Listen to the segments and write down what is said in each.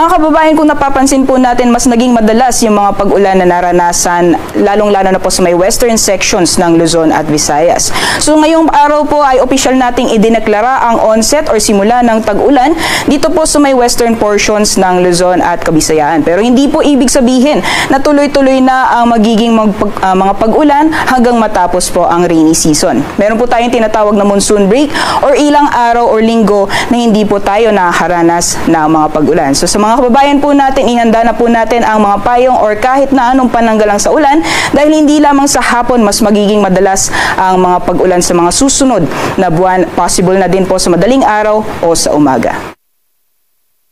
Mga kababayan, kung napapansin po natin, mas naging madalas yung mga pag-ulan na naranasan, lalong-lalo na po sa may western sections ng Luzon at Visayas. So ngayong araw po ay opisyal nating idineklara ang onset or simula ng tag-ulan dito po sa may western portions ng Luzon at Kabisayaan. Pero hindi po ibig sabihin na tuloy-tuloy na ang magiging mga pag-ulan hanggang matapos po ang rainy season. Meron po tayong tinatawag na monsoon break or ilang araw o linggo na hindi po tayo nakakaranas ng mga pag-ulan. So sa mga kababayan po natin, ihanda na po natin ang mga payong or kahit na anong pananggalang sa ulan dahil hindi lamang sa hapon mas magiging madalas ang mga pag-ulan sa mga susunod na buwan, possible na din po sa madaling araw o sa umaga.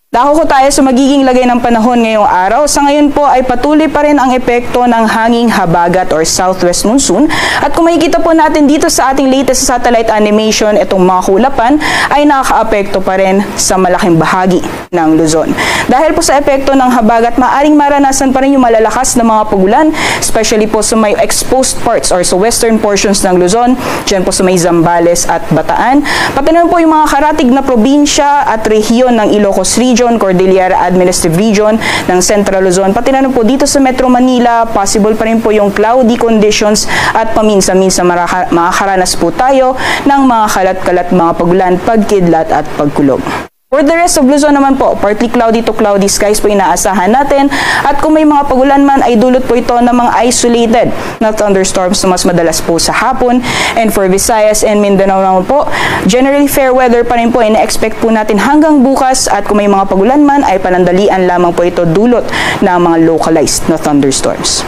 Dako ko tayo sa magiging lagay ng panahon ngayong araw. Sa ngayon po ay patuloy pa rin ang epekto ng hanging habagat or southwest monsoon. At kung makikita po natin dito sa ating latest satellite animation, itong mga kulapan ay nakaka-apekto pa rin sa malaking bahagi ng Luzon. Dahil po sa epekto ng habagat, maaring maranasan pa rin yung malalakas na mga pagulan, especially po sa may exposed parts or sa western portions ng Luzon, dyan po sa may Zambales at Bataan. Pati na po yung mga karatig na probinsya at rehiyon ng Ilocos Region, Cordillera Administrative Region ng Central Luzon, pati na po dito sa Metro Manila, possible pa rin po yung cloudy conditions at paminsan-minsan makakaranas po tayo ng mga kalat-kalat mga pagulan, pagkidlat at pagkulog. For the rest of Luzon naman po, partly cloudy to cloudy skies po inaasahan natin at kung may mga pagulan man ay dulot po ito ng mga isolated na thunderstorms na mas madalas po sa hapon. And for Visayas and Mindanao naman po, generally fair weather pa rin po ina-expect po natin hanggang bukas at kung may mga pagulan man ay panandalian lamang po ito dulot ng mga localized na thunderstorms.